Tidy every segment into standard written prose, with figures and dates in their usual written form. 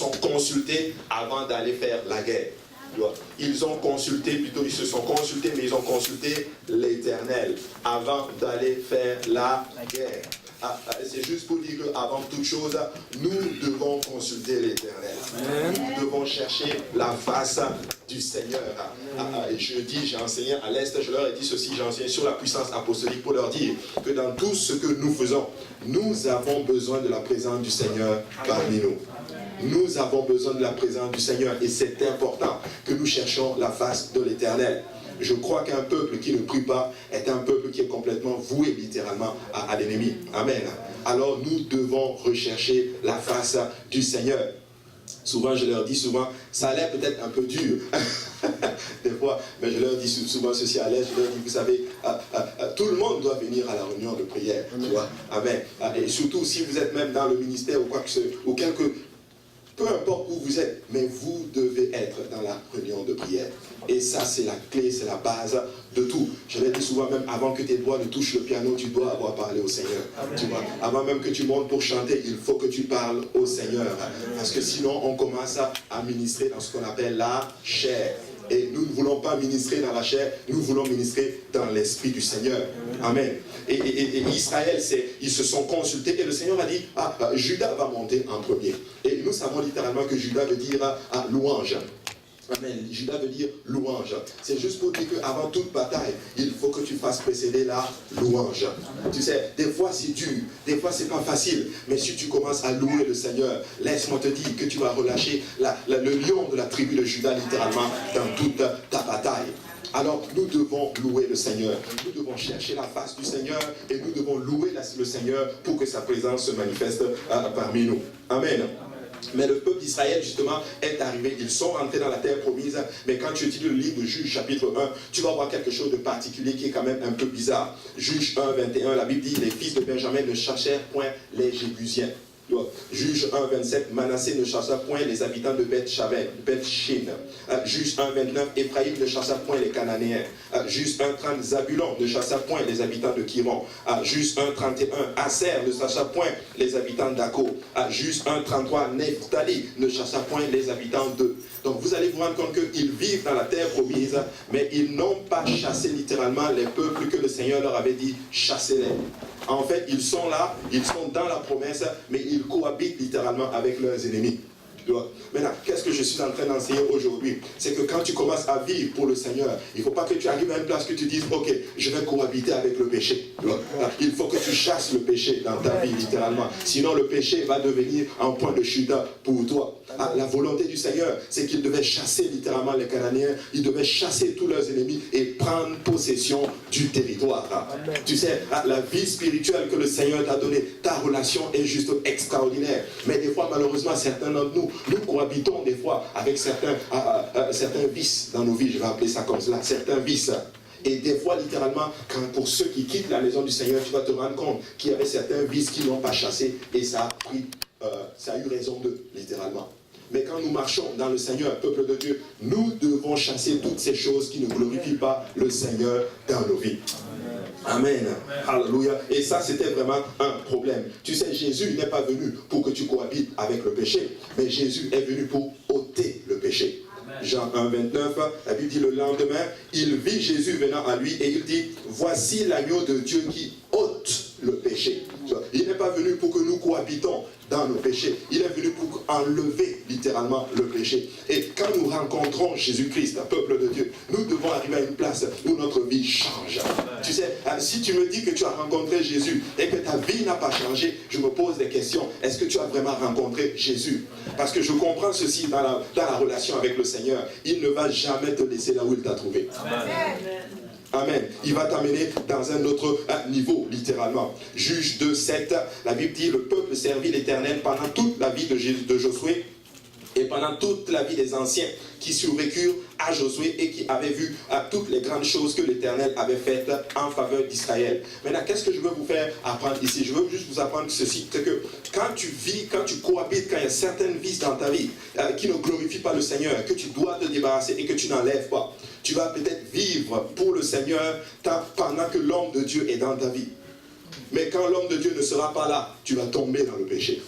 sont consultés avant d'aller faire la guerre. Ils ont consulté, plutôt ils se sont consultés, mais ils ont consulté l'Éternel avant d'aller faire la guerre. C'est juste pour dire qu'avant toute chose, nous devons consulter l'Éternel. Nous devons chercher la face du Seigneur. Jeudi, j'ai enseigné à l'Est, je leur ai dit ceci, j'ai enseigné sur la puissance apostolique pour leur dire que dans tout ce que nous faisons, nous avons besoin de la présence du Seigneur parmi nous. Nous avons besoin de la présence du Seigneur et c'est important que nous cherchions la face de l'Éternel. Je crois qu'un peuple qui ne prie pas est un peuple qui est complètement voué littéralement à l'ennemi. Amen. Alors nous devons rechercher la face du Seigneur. Souvent, je leur dis souvent, ça a l'air peut-être un peu dur, des fois, mais je leur dis souvent ceci à l'aise, je leur dis, vous savez, tout le monde doit venir à la réunion de prière, tu vois. Amen. Et surtout, si vous êtes même dans le ministère ou quoi que ce soit, ou peu importe où vous êtes, mais vous devez être dans la réunion de prière. Et ça, c'est la clé, c'est la base de tout. Je l'ai dit souvent, même avant que tes doigts ne touchent le piano, tu dois avoir parlé au Seigneur. Tu vois, avant même que tu montes pour chanter, il faut que tu parles au Seigneur. Parce que sinon, on commence à ministrer dans ce qu'on appelle la chair. Et nous ne voulons pas ministrer dans la chair, nous voulons ministrer dans l'esprit du Seigneur. Amen. Et Israël, ils se sont consultés et le Seigneur a dit, Judas va monter en premier. Et nous savons littéralement que Judas veut dire louange. Amen. Judas veut dire louange. C'est juste pour dire qu'avant toute bataille, il faut que tu fasses précéder la louange. Tu sais, des fois c'est dur, des fois c'est pas facile, mais si tu commences à louer le Seigneur, laisse-moi te dire que tu vas relâcher le lion de la tribu de Judas littéralement dans toute ta bataille. Alors nous devons louer le Seigneur, nous devons chercher la face du Seigneur et nous devons louer le Seigneur pour que sa présence se manifeste parmi nous. Amen. Mais le peuple d'Israël, justement, est arrivé. Ils sont rentrés dans la terre promise. Mais quand tu étudies le livre de Juges, chapitre 1, tu vas voir quelque chose de particulier qui est quand même un peu bizarre. Juges 1, 21, la Bible dit, les fils de Benjamin ne cherchèrent point les Jébusiens. Juge 1, 27, Manassé ne chassa point les habitants de Beth-Shin. Juge 1, 29, Éphraïm ne chassa point les Cananéens. Juge 1, 30, Zabulon ne chassa point les habitants de Kiron. Juge 1, 31, Aser ne chassa point les habitants d'Ako. Juge 1, 33, Nephtali ne chassa point les habitants de... Donc vous allez vous rendre compte qu'ils vivent dans la terre promise, mais ils n'ont pas chassé littéralement les peuples que le Seigneur leur avait dit, chassez-les. En fait, ils sont là, ils sont dans la promesse, mais ils cohabitent littéralement avec leurs ennemis. Maintenant, qu'est-ce que je suis en train d'enseigner aujourd'hui? C'est que quand tu commences à vivre pour le Seigneur, il ne faut pas que tu arrives à une place que tu dises, ok, je vais cohabiter avec le péché. Il faut que tu chasses le péché dans ta vie, littéralement. Sinon, le péché va devenir un point de chute pour toi. La volonté du Seigneur, c'est qu'il devait chasser littéralement les Cananéens, il devait chasser tous leurs ennemis et prendre possession du territoire. Tu sais, la vie spirituelle que le Seigneur t'a donnée, ta relation est juste extraordinaire. Mais des fois, malheureusement, certains d'entre nous, nous cohabitons des fois avec certains vices dans nos vies, je vais appeler ça comme cela, certains vices. Et des fois, littéralement, pour ceux qui quittent la maison du Seigneur, tu vas te rendre compte qu'il y avait certains vices qui n'ont pas chassé et ça a eu raison d'eux, littéralement. Mais quand nous marchons dans le Seigneur, peuple de Dieu, nous devons chasser toutes ces choses qui ne glorifient pas le Seigneur dans nos vies. Amen. Alléluia. Et ça, c'était vraiment un problème. Tu sais, Jésus n'est pas venu pour que tu cohabites avec le péché, mais Jésus est venu pour ôter le péché. Jean 1, 29, la Bible dit le lendemain, il vit Jésus venant à lui et il dit, voici l'agneau de Dieu qui ôte le péché. Il n'est pas venu pour que nous cohabitons dans le péché. Il est venu pour enlever littéralement le péché. Et quand nous rencontrons Jésus-Christ, peuple de Dieu, nous devons arriver à une place où notre vie change. Tu sais, si tu me dis que tu as rencontré Jésus et que ta vie n'a pas changé, je me pose des questions. Est-ce que tu as vraiment rencontré Jésus? Parce que je comprends ceci dans la relation avec le Seigneur. Il ne va jamais te laisser là où il t'a trouvé. Amen. Amen. Il va t'amener dans un autre niveau, littéralement. Juge 2, 7, la Bible dit, le peuple servit l'Éternel pendant toute la vie de Josué et pendant toute la vie des anciens qui survécurent à Josué et qui avaient vu toutes les grandes choses que l'Éternel avait faites en faveur d'Israël. Maintenant, qu'est-ce que je veux vous faire apprendre ici? Je veux juste vous apprendre ceci, c'est que quand tu vis, quand tu cohabites, quand il y a certaines vices dans ta vie qui ne glorifient pas le Seigneur, que tu dois te débarrasser et que tu n'enlèves pas, tu vas peut-être vivre pour le Seigneur pendant que l'homme de Dieu est dans ta vie. Mais quand l'homme de Dieu ne sera pas là, tu vas tomber dans le péché.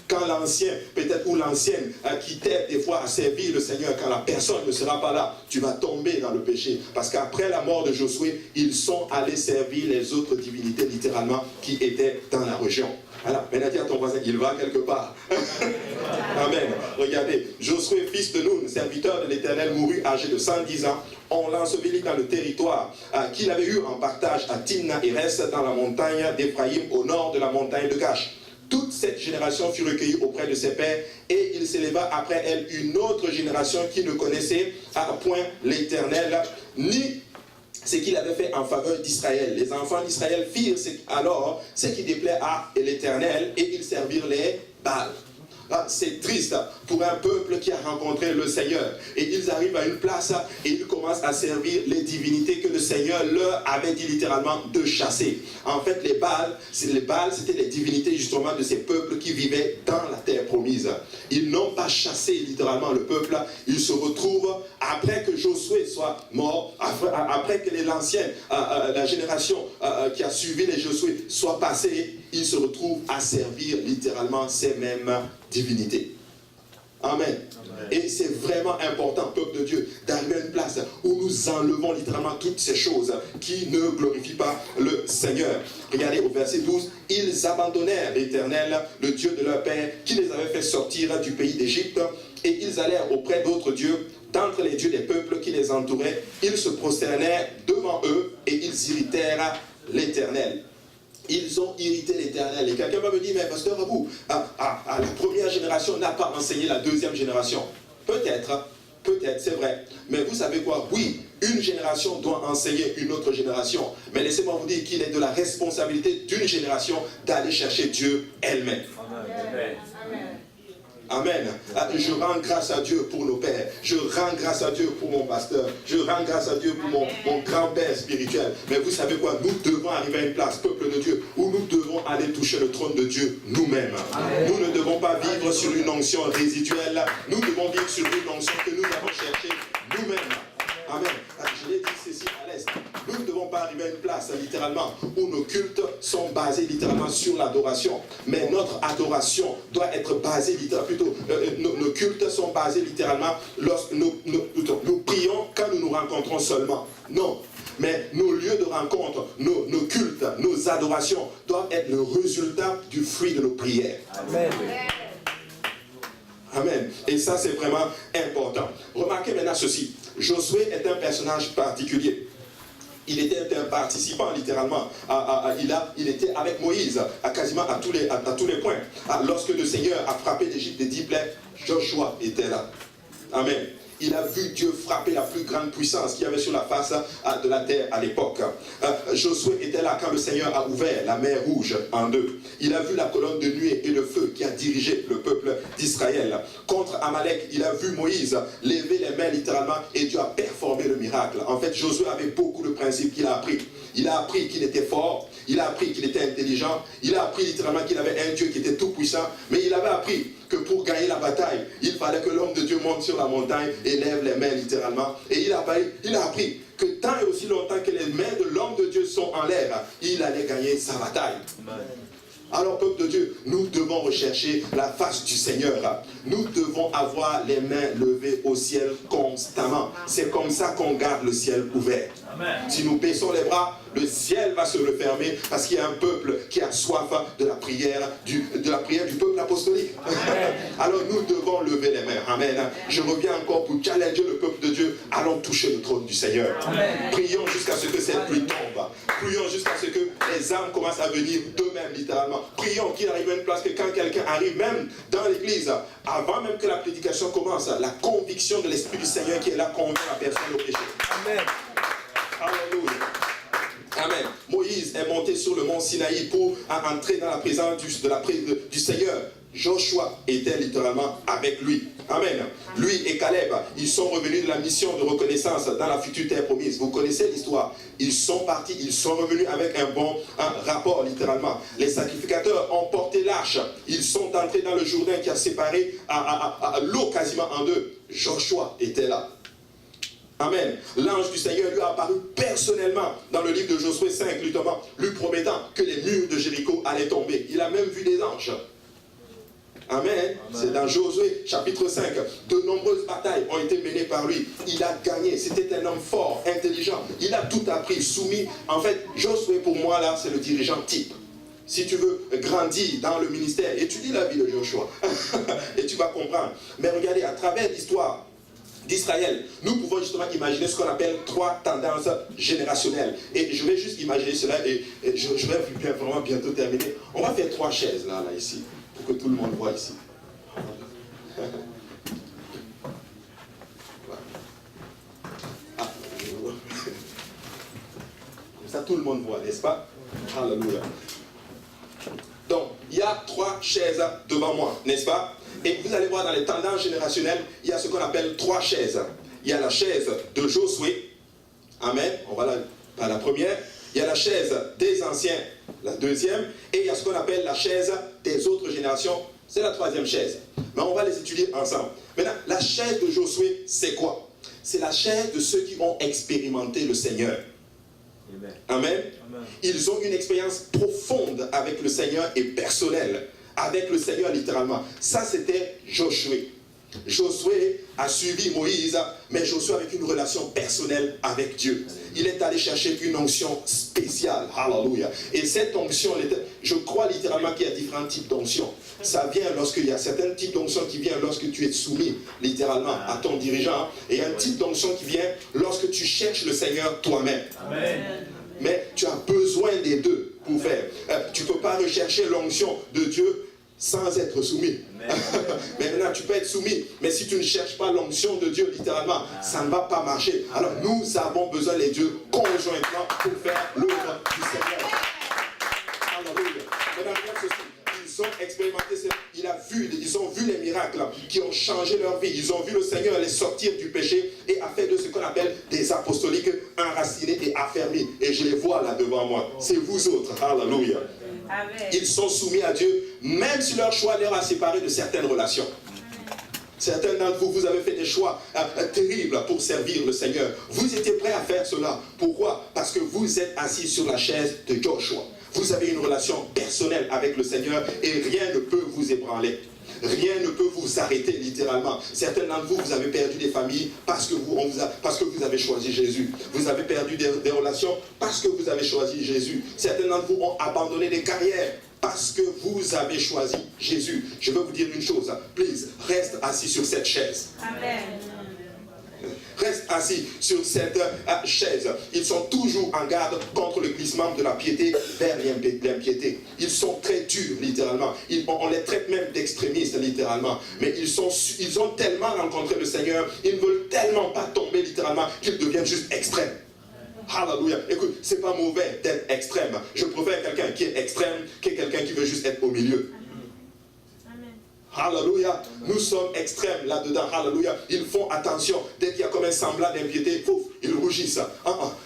Quand quand l'ancien, peut-être, ou l'ancienne, qui t'aide des fois à servir le Seigneur, quand la personne ne sera pas là, tu vas tomber dans le péché. Parce qu'après la mort de Josué, ils sont allés servir les autres divinités, littéralement, qui étaient dans la région. Voilà, maintenant dis à ton voisin, il va quelque part. Amen. Regardez, Josué, fils de Nun, serviteur de l'Éternel, mourut âgé de 110 ans. On l'ensevelit dans le territoire qu'il avait eu en partage à Timna-Hérès, dans la montagne d'Éphraïm, au nord de la montagne de Gash. Toute cette génération fut recueillie auprès de ses pères, et il s'éleva après elle une autre génération qui ne connaissait à point l'Éternel, ni ce qu'il avait fait en faveur d'Israël. Les enfants d'Israël firent alors ce qui déplaît à l'Éternel, et ils servirent les Baals. C'est triste pour un peuple qui a rencontré le Seigneur. Et ils arrivent à une place et ils commencent à servir les divinités que le Seigneur leur avait dit littéralement de chasser. En fait, les Baals, c'était les divinités justement de ces peuples qui vivaient dans la terre promise. Ils n'ont pas chassé littéralement le peuple. Ils se retrouvent, après que Josué soit mort, après que l'ancienne, la génération qui a suivi les Josué soit passée, ils se retrouvent à servir littéralement ces mêmes divinités. Amen. Amen. Et c'est vraiment important, peuple de Dieu, d'arriver à une place où nous enlevons littéralement toutes ces choses qui ne glorifient pas le Seigneur. Regardez au verset 12, ils abandonnèrent l'Éternel, le Dieu de leur père, qui les avait fait sortir du pays d'Égypte, et ils allèrent auprès d'autres dieux, d'entre les dieux des peuples qui les entouraient. Ils se prosternèrent devant eux et ils irritèrent l'Éternel. Ils ont irrité l'Éternel. Et quelqu'un va me dire, mais pasteur Abou, la première génération n'a pas enseigné la deuxième génération. Peut-être, c'est vrai. Mais vous savez quoi? Oui, une génération doit enseigner une autre génération. Mais laissez-moi vous dire qu'il est de la responsabilité d'une génération d'aller chercher Dieu elle-même. Amen. Amen. Je rends grâce à Dieu pour nos pères. Je rends grâce à Dieu pour mon pasteur. Je rends grâce à Dieu pour mon grand-père spirituel. Mais vous savez quoi? Nous devons arriver à une place, peuple de Dieu, où nous devons aller toucher le trône de Dieu nous-mêmes. Nous ne devons pas vivre sur une onction résiduelle. Nous devons vivre sur une onction que nous avons cherchée nous-mêmes. Amen. Je l'ai dit ceci à l'Est. Nous ne devons pas arriver à une place, littéralement, où nos cultes sont basés littéralement sur l'adoration. Mais notre adoration doit être basée littéralement, plutôt, nos cultes sont basés littéralement lorsque nous prions quand nous nous rencontrons seulement. Non. Mais nos lieux de rencontre, nos cultes, nos adorations doivent être le résultat du fruit de nos prières. Amen. Amen. Et ça, c'est vraiment important. Remarquez maintenant ceci. Josué est un personnage particulier. Il était un participant, littéralement. Il était avec Moïse, quasiment à tous les points. Lorsque le Seigneur a frappé l'Égypte des 10 plaies, Joshua était là. Amen. Il a vu Dieu frapper la plus grande puissance qu'il y avait sur la face de la terre à l'époque. Josué était là quand le Seigneur a ouvert la mer Rouge en deux. Il a vu la colonne de nuée et de feu qui a dirigé le peuple d'Israël. Contre Amalek, il a vu Moïse lever les mains littéralement et Dieu a performé le miracle. En fait, Josué avait beaucoup de principes qu'il a appris. Il a appris qu'il était fort, il a appris qu'il était intelligent, il a appris littéralement qu'il avait un Dieu qui était tout puissant, mais il avait appris que pour gagner la bataille, il fallait que l'homme de Dieu monte sur la montagne et lève les mains littéralement. Et il a appris que tant et aussi longtemps que les mains de l'homme de Dieu sont en l'air, il allait gagner sa bataille. Amen. Alors, peuple de Dieu, nous devons rechercher la face du Seigneur. Nous devons avoir les mains levées au ciel constamment. C'est comme ça qu'on garde le ciel ouvert. Amen. Si nous baissons les bras, le ciel va se refermer parce qu'il y a un peuple qui a soif de la prière du peuple apostolique. Amen. Alors nous devons lever les mains. Amen. Je reviens encore pour challenger le peuple de Dieu. Allons toucher le trône du Seigneur. Amen. Prions jusqu'à ce que cette pluie tombe. Prions jusqu'à ce que les âmes commencent à venir d'eux-mêmes littéralement. Prions qu'il arrive à une place que quand quelqu'un arrive même dans l'église, avant même que la prédication commence, la conviction de l'Esprit du Seigneur qui est là convainc la personne au péché. Amen. Alléluia. Amen. Moïse est monté sur le mont Sinaï pour entrer dans la présence du Seigneur. Joshua était littéralement avec lui. Amen. Lui et Caleb, ils sont revenus de la mission de reconnaissance dans la future terre promise. Vous connaissez l'histoire. Ils sont partis, ils sont revenus avec un bon rapport littéralement. Les sacrificateurs ont porté l'arche. Ils sont entrés dans le Jourdain qui a séparé l'eau quasiment en deux. Joshua était là. Amen. L'ange du Seigneur lui a apparu personnellement dans le livre de Josué 5, lui promettant que les murs de Jéricho allaient tomber. Il a même vu des anges. Amen. C'est dans Josué, chapitre 5. De nombreuses batailles ont été menées par lui. Il a gagné. C'était un homme fort, intelligent. Il a tout appris, soumis. En fait, Josué, pour moi, là, c'est le dirigeant type. Si tu veux grandir dans le ministère, étudie la vie de Joshua. Et tu vas comprendre. Mais regardez, à travers l'histoire d'Israël, nous pouvons justement imaginer ce qu'on appelle 3 tendances générationnelles. Et je vais juste imaginer cela et je vais vraiment bientôt terminer. On va faire 3 chaises là, ici, pour que tout le monde voit ici. Ah, comme ça tout le monde voit, n'est-ce pas? Alléluia. Donc, il y a 3 chaises devant moi, n'est-ce pas? Et vous allez voir dans les tendances générationnelles, il y a ce qu'on appelle 3 chaises. Il y a la chaise de Josué. Amen. On va par la première. Il y a la chaise des anciens, la deuxième. Et il y a ce qu'on appelle la chaise des autres générations. C'est la 3e chaise. Mais on va les étudier ensemble. Maintenant, la chaise de Josué, c'est quoi? C'est la chaise de ceux qui ont expérimenté le Seigneur. Amen. Amen. Amen. Ils ont une expérience profonde avec le Seigneur et personnelle. Avec le Seigneur littéralement. Ça c'était Josué. Josué a suivi Moïse, mais Josué avec une relation personnelle avec Dieu. Il est allé chercher une onction spéciale. Alléluia. Et cette onction, je crois littéralement qu'il y a différents types d'onctions. Ça vient lorsqu'il y a certains types d'onctions qui viennent lorsque tu es soumis littéralement à ton dirigeant. Et un type d'onction qui vient lorsque tu cherches le Seigneur toi-même. Amen. Mais tu as besoin des deux pour faire. Tu ne peux pas rechercher l'onction de Dieu sans être soumis. Mais maintenant, tu peux être soumis, mais si tu ne cherches pas l'onction de Dieu, littéralement, ça ne va pas marcher. Alors, nous avons besoin les deux conjointement pour faire l'œuvre du Seigneur. Alléluia. Maintenant, regarde ceci. Ils ont expérimenté, ils ont vu les miracles qui ont changé leur vie. Ils ont vu le Seigneur les sortir du péché et a fait de ce qu'on appelle des apostoliques enracinés et affermis. Et je les vois là devant moi. C'est vous autres. Alléluia. Amen. Ils sont soumis à Dieu, même si leur choix leur a séparé de certaines relations. Certains d'entre vous, vous avez fait des choix terribles pour servir le Seigneur. Vous étiez prêts à faire cela. Pourquoi? Parce que vous êtes assis sur la chaise de Joshua. Vous avez une relation personnelle avec le Seigneur et rien ne peut vous ébranler. Rien ne peut vous arrêter littéralement. Certains d'entre vous, vous avez perdu des familles parce que vous avez choisi Jésus. Vous avez perdu des relations parce que vous avez choisi Jésus. Certains d'entre vous ont abandonné des carrières parce que vous avez choisi Jésus. Je veux vous dire une chose. Please, reste assis sur cette chaise. Amen. Reste assis sur cette chaise. Ils sont toujours en garde contre le glissement de la piété vers l'impiété. Ils sont très durs, littéralement. On les traite même d'extrémistes, littéralement. Mais ils ont tellement rencontré le Seigneur, ils ne veulent tellement pas tomber, littéralement, qu'ils deviennent juste extrêmes. Alléluia. Écoute, c'est pas mauvais d'être extrême. Je préfère quelqu'un qui est extrême que quelqu'un qui veut juste être au milieu. Alléluia. Nous sommes extrêmes là-dedans. Alléluia. Ils font attention. Dès qu'il y a comme un semblant d'impiété, ils rougissent.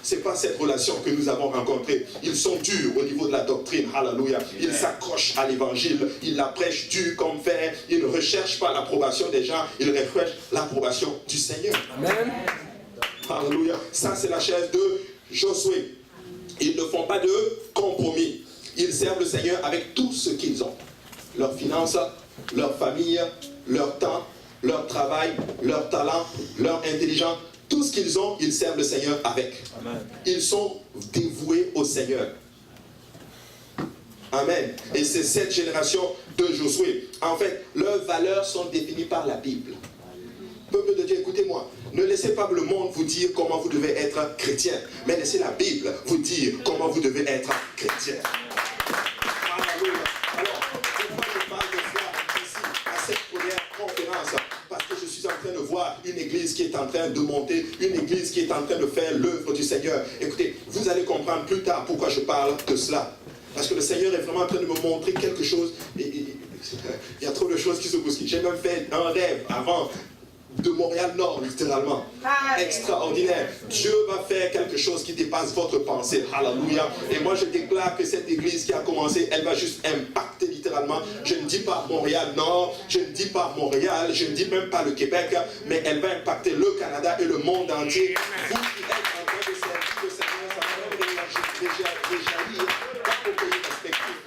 Ce n'est pas cette relation que nous avons rencontrée. Ils sont durs au niveau de la doctrine. Alléluia. Ils s'accrochent à l'évangile. Ils la prêchent dur comme fer. Ils ne recherchent pas l'approbation des gens. Ils recherchent l'approbation du Seigneur. Amen. Alléluia. Ça, c'est la chaise de Josué. Ils ne font pas de compromis. Ils servent le Seigneur avec tout ce qu'ils ont. Leurs finances, leur famille, leur temps, leur travail, leur talent, leur intelligence, tout ce qu'ils ont, ils servent le Seigneur avec. Amen. Ils sont dévoués au Seigneur. Amen. Et c'est cette génération de Josué. En fait, leurs valeurs sont définies par la Bible. Peuple de Dieu, écoutez-moi. Ne laissez pas le monde vous dire comment vous devez être chrétien, mais laissez la Bible vous dire comment vous devez être chrétien. Alléluia. Alors, pourquoi je parle de foi ici, à cette première conférence? Parce que je suis en train de voir une église qui est en train de monter, une église qui est en train de faire l'œuvre du Seigneur. Écoutez, vous allez comprendre plus tard pourquoi je parle de cela. Parce que le Seigneur est vraiment en train de me montrer quelque chose. Il y a trop de choses qui se bousculent. J'ai même fait un rêve avant de Montréal-Nord, littéralement. Extraordinaire. Dieu va faire quelque chose qui dépasse votre pensée. Alléluia. Et moi, je déclare que cette église qui a commencé, elle va juste impacter littéralement. Je ne dis pas Montréal-Nord, je ne dis pas Montréal, je ne dis même pas le Québec, mais elle va impacter le Canada et le monde entier. Vous qui êtes en train de servir le Seigneur, ça va même réjaillir dans vos pays respectifs.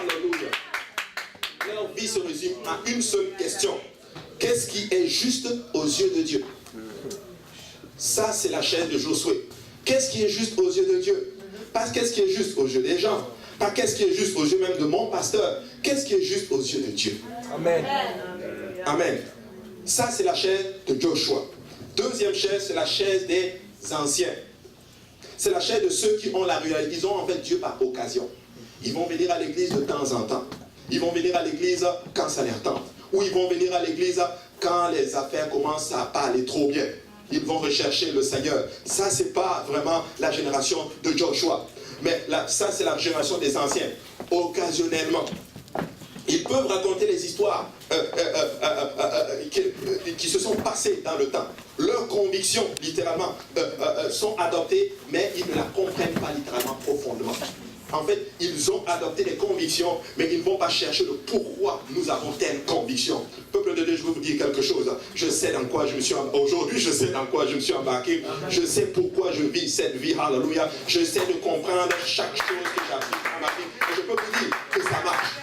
Alléluia. une seule question. Qu'est-ce qui est juste aux yeux de Dieu? Ça, c'est la chaise de Josué. Qu'est-ce qui est juste aux yeux de Dieu? Pas qu'est-ce qui est juste aux yeux des gens. Pas qu'est-ce qui est juste aux yeux même de mon pasteur. Qu'est-ce qui est juste aux yeux de Dieu? Amen. Amen. Ça, c'est la chaise de Joshua. Deuxième chaise, c'est la chaise des anciens. C'est la chaise de ceux qui ont la réalité. Ils ont en fait Dieu par occasion. Ils vont venir à l'église de temps en temps. Ils vont venir à l'église quand ça leur tente. Ou ils vont venir à l'église quand les affaires commencent à pas aller trop bien. Ils vont rechercher le Seigneur. Ça, c'est pas vraiment la génération de Joshua. Mais là, ça, c'est la génération des anciens. Occasionnellement. Ils peuvent raconter les histoires qui se sont passées dans le temps. Leurs convictions, littéralement, sont adoptées, mais ils ne la comprennent pas littéralement profondément. En fait, ils ont adopté des convictions, mais ils ne vont pas chercher le pourquoi nous avons telle conviction. Peuple de Dieu, je veux vous dire quelque chose. Je sais dans quoi je me suis embarqué. Aujourd'hui, je sais dans quoi je me suis embarqué. Je sais pourquoi je vis cette vie. Alléluia. Je sais de comprendre chaque chose que j'applique dans ma vie. Et je peux vous dire que ça marche.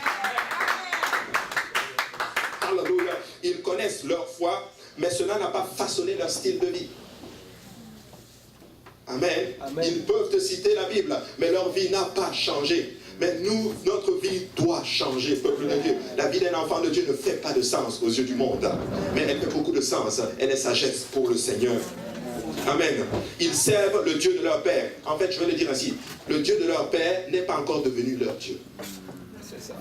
Alléluia. Ils connaissent leur foi, mais cela n'a pas façonné leur style de vie. Amen. Amen. Ils peuvent te citer la Bible, mais leur vie n'a pas changé. Mais nous, notre vie doit changer, peuple de Dieu. La vie d'un enfant de Dieu ne fait pas de sens aux yeux du monde, mais elle fait beaucoup de sens. Elle est sagesse pour le Seigneur. Amen. Ils servent le Dieu de leur Père. En fait, je vais le dire ainsi. Le Dieu de leur Père n'est pas encore devenu leur Dieu. C'est ça.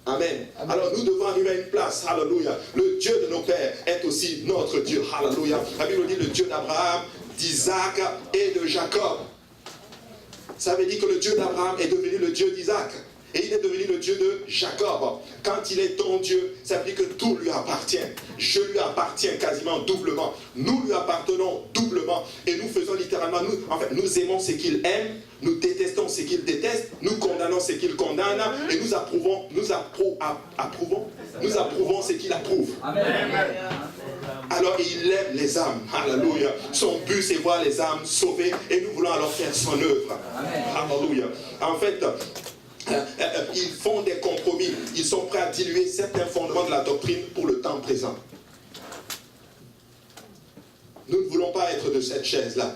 Amen. Amen. Alors nous devons arriver à une place. Alléluia. Le Dieu de nos pères est aussi notre Dieu. Alléluia. La Bible dit le Dieu d'Abraham, d'Isaac et de Jacob. Ça veut dire que le Dieu d'Abraham est devenu le Dieu d'Isaac. Et il est devenu le Dieu de Jacob. Quand il est ton Dieu, ça veut dire que tout lui appartient. Je lui appartiens quasiment doublement. Nous lui appartenons doublement. Et nous faisons littéralement, nous aimons ce qu'il aime, nous détestons ce qu'il déteste, nous condamnons ce qu'il condamne, et nous approuvons ce qu'il approuve. Amen. Alors il aime les âmes. Alléluia. Son but c'est voir les âmes sauvées, et nous voulons alors faire son œuvre. Alléluia. En fait, ils font des compromis. Ils sont prêts à diluer certains fondements de la doctrine pour le temps présent. Nous ne voulons pas être de cette chaise-là.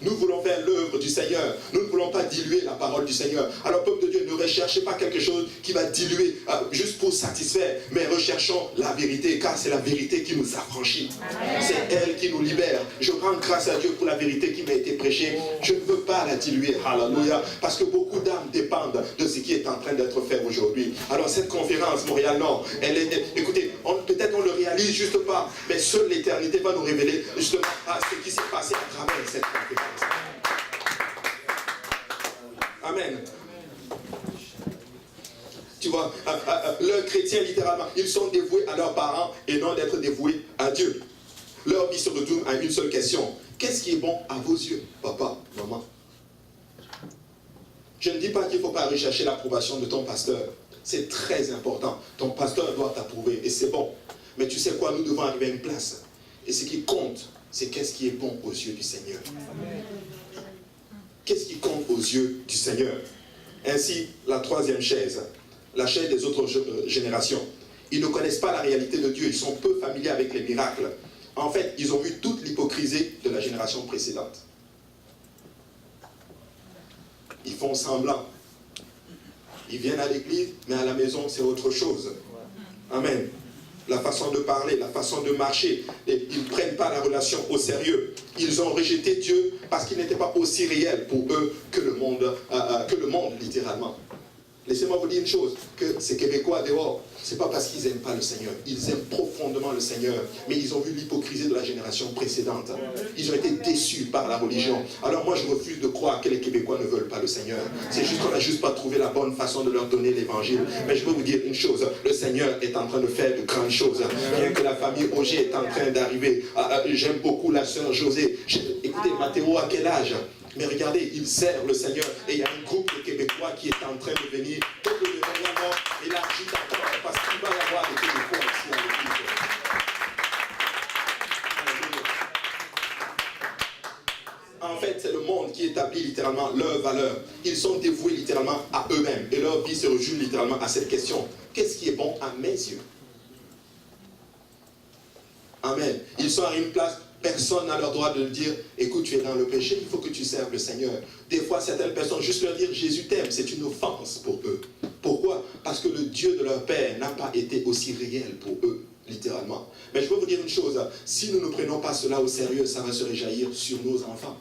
Nous voulons faire l'œuvre du Seigneur. Nous ne voulons pas diluer la parole du Seigneur. Alors, peuple de Dieu, ne recherchez pas quelque chose qui va diluer juste pour satisfaire, mais recherchons la vérité, car c'est la vérité qui nous affranchit. C'est elle qui nous libère. Je rends grâce à Dieu pour la vérité qui m'a été prêchée. Je ne veux pas la diluer. Alléluia. Parce que beaucoup d'âmes dépendent de ce qui est en train d'être fait aujourd'hui. Alors, cette conférence Montréal-Nord, elle est... Écoutez, peut-être on ne le réalise juste pas, mais seule l'éternité va nous révéler justement ce qui s'est passé à travers cette conférence. Amen. Tu vois, leurs chrétiens, littéralement, ils sont dévoués à leurs parents et non d'être dévoués à Dieu. Leur vie se retourne à une seule question. Qu'est-ce qui est bon à vos yeux, papa, maman? Je ne dis pas qu'il ne faut pas rechercher l'approbation de ton pasteur. C'est très important. Ton pasteur doit t'approuver et c'est bon. Mais tu sais quoi, nous devons arriver à une place. Et ce qui compte, c'est qu'est-ce qui est bon aux yeux du Seigneur. Qu'est-ce qui compte aux yeux du Seigneur? Ainsi, la troisième chaise, la chaise des autres générations. Ils ne connaissent pas la réalité de Dieu, ils sont peu familiers avec les miracles. En fait, ils ont vu toute l'hypocrisie de la génération précédente. Ils font semblant. Ils viennent à l'église, mais à la maison, c'est autre chose. Amen. La façon de parler, la façon de marcher. Et ils ne prennent pas la relation au sérieux. Ils ont rejeté Dieu parce qu'il n'était pas aussi réel pour eux que le monde littéralement. Laissez-moi vous dire une chose, que ces Québécois dehors, ce n'est pas parce qu'ils n'aiment pas le Seigneur. Ils aiment profondément le Seigneur, mais ils ont vu l'hypocrisie de la génération précédente. Ils ont été déçus par la religion. Alors moi, je refuse de croire que les Québécois ne veulent pas le Seigneur. C'est juste qu'on n'a juste pas trouvé la bonne façon de leur donner l'évangile. Mais je peux vous dire une chose, le Seigneur est en train de faire de grandes choses. Bien que la famille Auger est en train d'arriver. J'aime beaucoup la sœur José. Écoutez, Mathéo, à quel âge? Mais regardez, ils servent le Seigneur. Et il y a un groupe de Québécois qui est en train de venir. Peuple de Montréal-Nord, élargi d'accord, parce qu'il va y avoir des Québécois ici à l'église. En fait, c'est le monde qui est établi littéralement leurs valeurs. Ils sont dévoués littéralement à eux-mêmes. Et leur vie se résume littéralement à cette question. Qu'est-ce qui est bon à mes yeux? Amen. Ils sont à une place, personne n'a le droit de dire, écoute, tu es dans le péché, il faut que tu serves le Seigneur. Des fois, certaines personnes, juste leur dire, Jésus t'aime, c'est une offense pour eux. Pourquoi? Parce que le Dieu de leur Père n'a pas été aussi réel pour eux, littéralement. Mais je veux vous dire une chose, si nous ne prenons pas cela au sérieux, ça va se réjaillir sur nos enfants.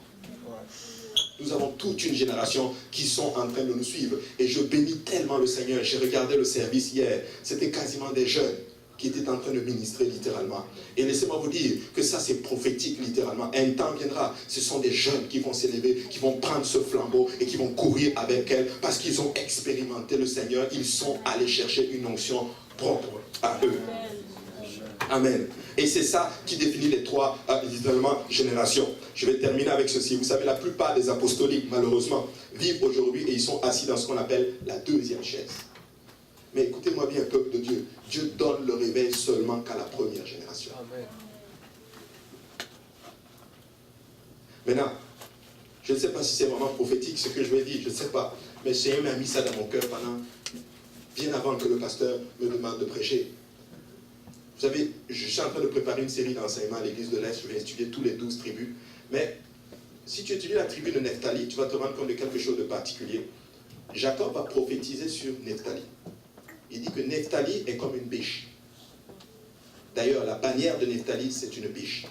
Nous avons toute une génération qui sont en train de nous suivre. Et je bénis tellement le Seigneur. J'ai regardé le service hier, c'était quasiment des jeunes qui étaient en train de ministrer littéralement. Et laissez-moi vous dire que ça c'est prophétique littéralement. Un temps viendra, ce sont des jeunes qui vont s'élever, qui vont prendre ce flambeau et qui vont courir avec elle parce qu'ils ont expérimenté le Seigneur. Ils sont allés chercher une onction propre à eux. Amen. Et c'est ça qui définit les trois littéralement générations. Je vais terminer avec ceci. Vous savez, la plupart des apostoliques, malheureusement, vivent aujourd'hui et ils sont assis dans ce qu'on appelle la deuxième chaise. Mais écoutez-moi bien, peuple de Dieu. Dieu donne le réveil seulement qu'à la première génération. Amen. Maintenant, je ne sais pas si c'est vraiment prophétique ce que je vais dire, je ne sais pas. Mais le Seigneur m'a mis ça dans mon cœur bien avant que le pasteur me demande de prêcher. Vous savez, je suis en train de préparer une série d'enseignements à l'église de l'Est. Je vais étudier tous les 12 tribus. Mais si tu étudies la tribu de Nephtali, tu vas te rendre compte de quelque chose de particulier. Jacob a prophétisé sur Nephtali. Il dit que Nephtali est comme une biche. D'ailleurs, la bannière de Nephtali, c'est une biche.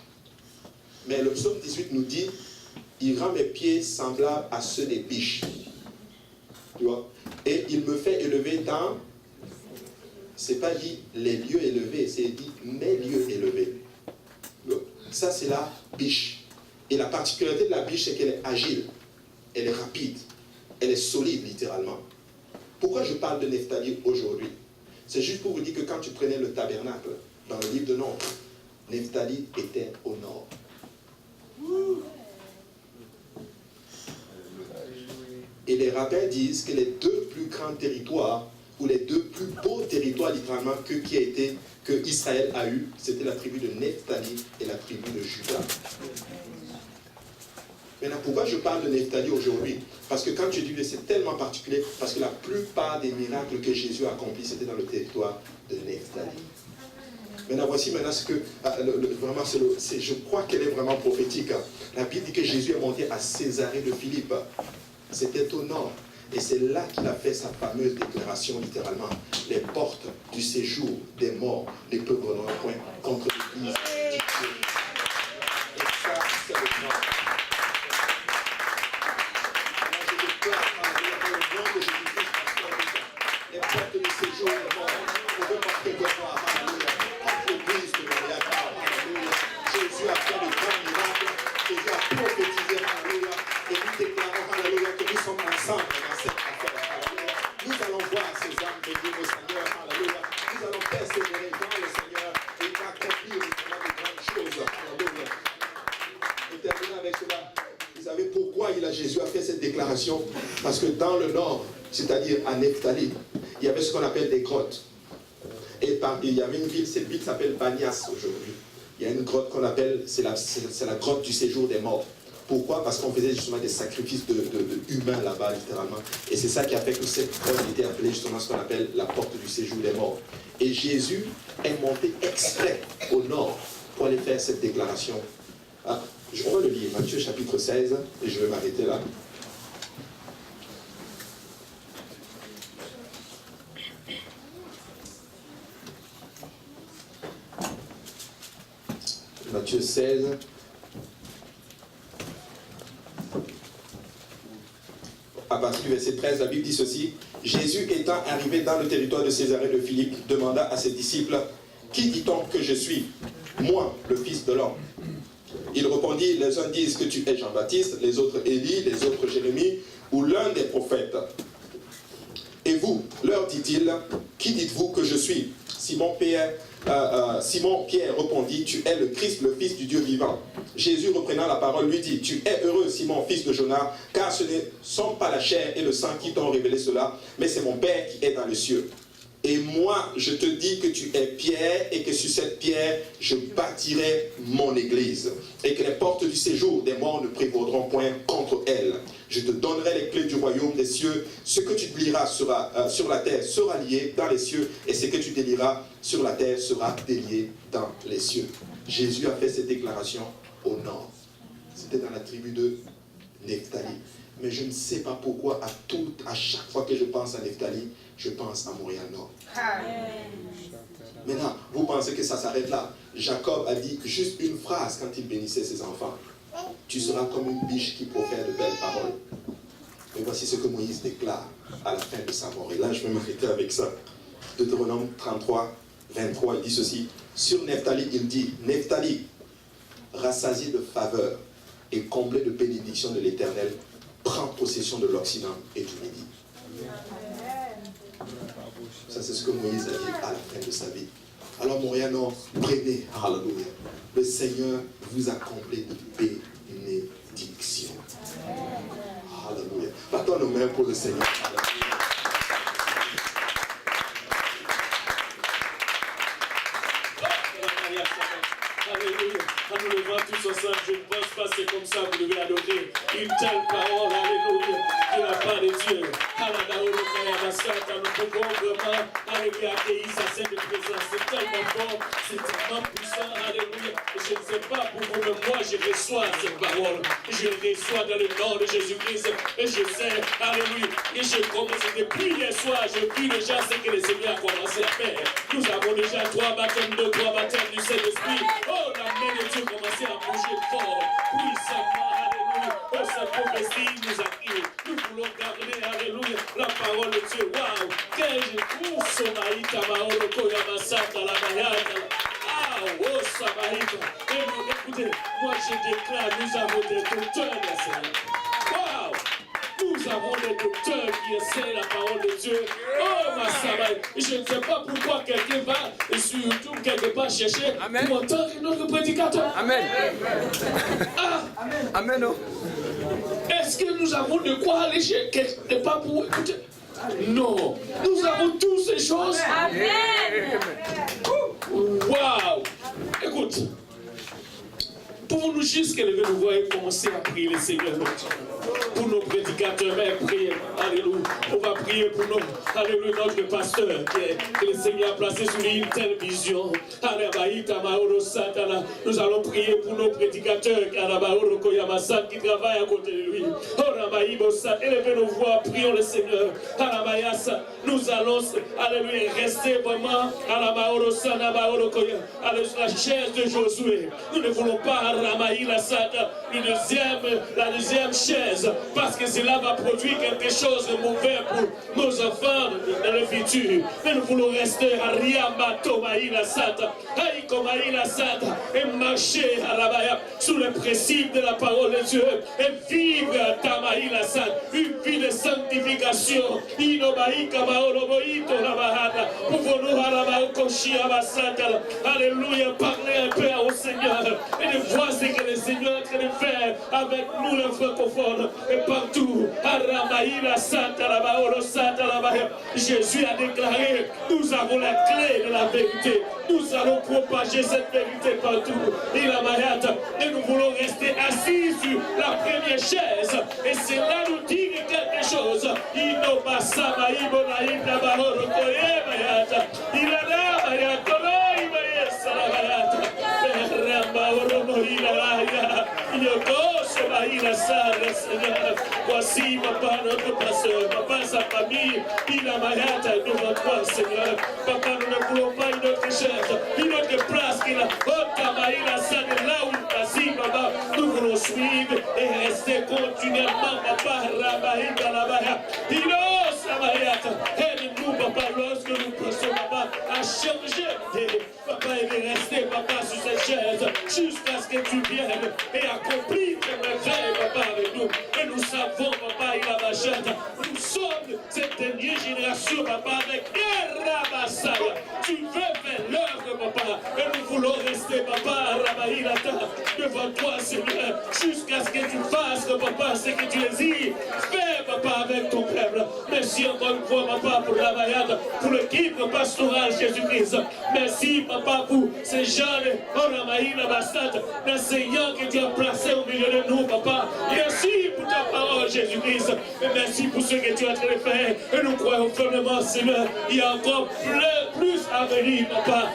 Mais le psaume 18 nous dit, il rend mes pieds semblables à ceux des biches. Tu vois? Et il me fait élever dans, c'est pas dit les lieux élevés, c'est dit mes lieux élevés. Ça, c'est la biche. Et la particularité de la biche, c'est qu'elle est agile, elle est rapide, elle est solide, littéralement. Pourquoi je parle de Nephtali aujourd'hui? C'est juste pour vous dire que quand tu prenais le tabernacle, dans le livre de Nombres, Nephtali était au nord. Et les rabbins disent que les deux plus grands territoires, ou les deux plus beaux territoires littéralement que Israël a eu, c'était la tribu de Nephtali et la tribu de Juda. Maintenant, pourquoi je parle de Nephtali aujourd'hui? Parce que quand tu dis que c'est tellement particulier, parce que la plupart des miracles que Jésus a accomplis, c'était dans le territoire de Nephtali. Maintenant, voici maintenant ce que, vraiment, je crois qu'elle est vraiment prophétique. La Bible dit que Jésus est monté à Césarée de Philippe. C'était au nord. Et c'est là qu'il a fait sa fameuse déclaration, littéralement. Les portes du séjour des morts ne peuvent donner point contre l'Église. Et ça, c'est le nord. Les portes du séjour des morts ne peuvent pas te voir. Alléluia. Contre l'Église de Montréal. Alléluia. Jésus a fait de grands miracles. Jésus a prophétisé. Alléluia. Et nous déclarons, alléluia, que nous sommes ensemble dans cette affaire. Alléluia. Nous allons voir ces âmes de Dieu, au Seigneur. Alléluia. Nous allons persévérer dans le Seigneur et accomplir de grandes choses. Alléluia. Et terminer avec cela. Vous savez pourquoi Jésus a fait cette déclaration? Parce que dans le nord, c'est-à-dire à Nephtali, il y avait ce qu'on appelle des grottes. Et il y avait une ville, cette ville s'appelle Banias aujourd'hui. Il y a une grotte qu'on appelle, c'est la grotte du séjour des morts. Pourquoi? Parce qu'on faisait justement des sacrifices humains là-bas, littéralement. Et c'est ça qui a fait que cette grotte était appelée justement ce qu'on appelle la porte du séjour des morts. Et Jésus est monté exprès au nord pour aller faire cette déclaration. Ah, on va le lire, Matthieu chapitre 16, et je vais m'arrêter là. Matthieu 16. À partir du verset 13, la Bible dit ceci. Jésus étant arrivé dans le territoire de Césarée de Philippe, demanda à ses disciples, « Qui dit-on que je suis? Moi, le Fils de l'homme. » Il répondit, « Les uns disent que tu es Jean-Baptiste, les autres Élie, les autres Jérémie, ou l'un des prophètes. Et vous, leur dit-il, qui dites-vous que je suis? Simon Pierre répondit, tu es le Christ, le Fils du Dieu vivant. Jésus reprenant la parole lui dit, tu es heureux Simon, fils de Jonas, car ce ne sont pas la chair et le sang qui t'ont révélé cela, mais c'est mon Père qui est dans les cieux. Et moi, je te dis que tu es pierre et que sur cette pierre, je bâtirai mon église. Et que les portes du séjour des morts ne prévaudront point contre elle. Je te donnerai les clés du royaume des cieux. Ce que tu lieras sur la terre sera lié dans les cieux. Et ce que tu délieras sur la terre sera délié dans les cieux. Jésus a fait cette déclaration au nord. C'était dans la tribu de Nephtali. Mais je ne sais pas pourquoi, à chaque fois que je pense à Nephtali, je pense à Montréal-Nord. Maintenant, vous pensez que ça s'arrête là? Jacob a dit juste une phrase quand il bénissait ses enfants. Tu seras comme une biche qui profère de belles paroles. Mais voici ce que Moïse déclare à la fin de sa mort. Et là, je vais m'arrêter avec ça. Deutéronome 33, 23, il dit ceci. Sur Nephtali, il dit, Nephtali, rassasié de faveur et comblé de bénédiction de l'Éternel, prend possession de l'Occident et du Midi. Ça, c'est ce que Moïse a dit à la fin de sa vie. Alors, Montréal-Nord, prenez, alléluia. Le Seigneur vous a comblé de bénédiction. Alléluia. Battons nos mains pour le Seigneur. Alléluia. En nous levant tous ensemble, je ne pense pas que c'est comme ça que vous devez adorer une telle parole. Alléluia. De la part de Dieu. Nous pouvons vraiment, alléluia, accueillir sa sainte présence. C'est tellement fort, c'est tellement puissant. Alléluia. Je ne sais pas pour vous, mais moi je reçois cette parole. Je le reçois dans le nom de Jésus-Christ. Et je sais, alléluia, et je commence depuis hier soir. Je vis déjà ce que le Seigneur a commencé à faire. Nous avons déjà 3 baptêmes d'eau, 3 baptêmes du Saint-Esprit. Oh, la main de Dieu commençait à bouger fort, puissamment. Alléluia. Oh, cette prophétie nous a crié. Nous voulons garder, alléluia, la parole de Dieu. Waouh! Quel Somaïta Maoro Koyamasata la Mayata. Ah, oh, Samaïta. Et nous, écoutez, moi je déclare, nous avons des docteurs, la Seigneur. Waouh! Nous avons des docteurs qui enseignent la parole de Dieu. Oh, ma Samaïta. Je ne sais pas pourquoi quelqu'un va sur YouTube quelque part chercher pour entendre notre prédicateur. Amen. Ah! Amen. Oh. Est-ce que nous avons de quoi aller chez quelque part pour écouter? Non. Nous avons toutes ces choses. Amen. Waouh. Écoute. Pour nous juste que nous voyons commencer à prier le Seigneur. Pour nos prédicateurs, mais prier. Alléluia. On va prier pour nos, alléluia, notre pasteur que le Seigneur a placé sur lui une telle vision. Nous allons prier pour nos prédicateurs qui travaillent à côté de lui. Élevez nos voix, prions le Seigneur. Nous allons, alléluia, rester vraiment à la chaise de Josué. Nous ne voulons pas la deuxième chaise, parce que cela va produire quelque chose de mauvais pour nos enfants dans le futur. Mais nous voulons rester à Riambato Maïla Sata, Aïko Maïla Sata, et marcher à la Baya sous les principes de la parole de Dieu et vivre Tamaïla Sata, une vie de sanctification. Inobaïka Maolo Moïto la Bahada, pouvons-nous à la Baokoshi Abasata, alléluia, parler un peu au Seigneur et de voir ce que le Seigneur est en train de faire avec nous les francophones et partout. Jésus a déclaré, nous avons la clé de la vérité. Nous allons propager cette vérité partout. Et nous voulons rester assis sur la première chaise. Et cela nous dit quelque chose. Voici, papa, notre pasteur, papa, sa famille, il a Mayata devant toi, Seigneur. Papa, nous ne voulons pas une autre chaise, une autre place qu'il a. Là où il est assis, papa, nous voulons suivre et rester continuellement, papa, Rabaïda, Rabaya. Aide-nous, papa, lorsque nous pensons, papa, à changer. Papa, et de rester, papa, sur cette chaise, jusqu'à ce que tu viennes et accomplir tes merveilles, papa, avec nous. Et nous savons, papa, il a ma chaise. Nous sommes cette dernière génération, papa, avec Rabassaya. Tu veux faire l'œuvre, papa, et nous voulons rester, papa, Rabaïlata, devant toi, Seigneur, jusqu'à ce que tu fasses, papa, ce que tu désires. Fais, papa, avec ton peuple. Merci encore une fois, papa, pour la Mayade, pour l'équipe pastorale, Jésus-Christ. Merci, papa, pour ces jeunes, Oramaïna Bastade, l'enseignant que tu as placé au milieu de nous, papa. Merci pour ta parole, Jésus-Christ. Et merci pour ce que tu as fait. Et nous croyons fermement, Seigneur, il y a encore plus à venir, papa.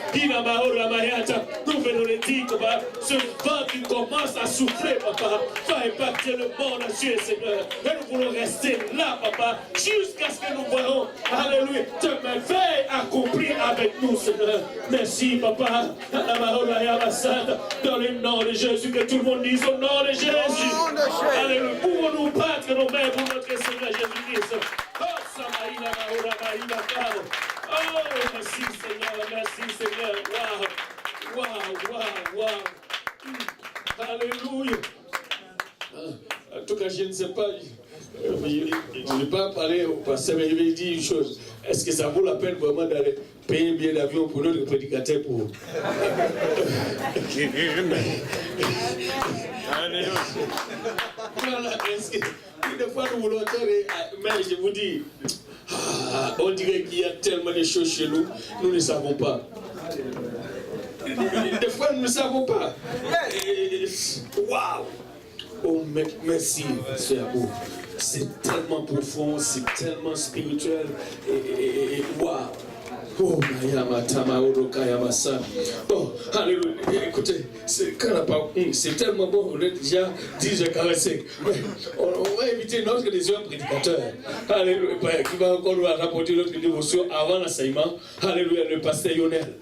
Nous venons le dire, papa, ce vent qui commence à souffler, papa, va impacter le monde entier, Seigneur. Et nous voulons rester là, papa, jusqu'à ce que nous voyons, alléluia, te merveille accomplie avec nous, Seigneur. Merci, papa, dans le nom de Jésus, que tout le monde dise au nom de Jésus. Alléluia, pouvons-nous battre nos mains pour notre Seigneur Jésus-Christ. Oh, Samaïna, Maïna, oh, merci Seigneur, merci Seigneur. Wow, wow, wow, wow. Alléluia. En tout cas, je ne sais pas, je ne vais pas parler au pasteur, mais il va dire une chose. Est-ce que ça vaut la peine vraiment d'aller payer un billet d'avion pour notre prédicateur pour... Voilà, est-ce que... Des fois, nous voulons faire, mais je vous dis, on dirait qu'il y a tellement de choses chez nous, nous ne savons pas. Des fois, nous ne savons pas. Waouh! Oh, merci, c'est beau. C'est tellement profond, c'est tellement spirituel. Waouh! Oh, oh, alléluia. Écoutez, c'est tellement bon, on est déjà 10h45. On va inviter notre deuxième prédicateur. Alléluia. Qui va encore nous rapporter notre dévotion avant l'enseignement. Alléluia, le pasteur Lionel.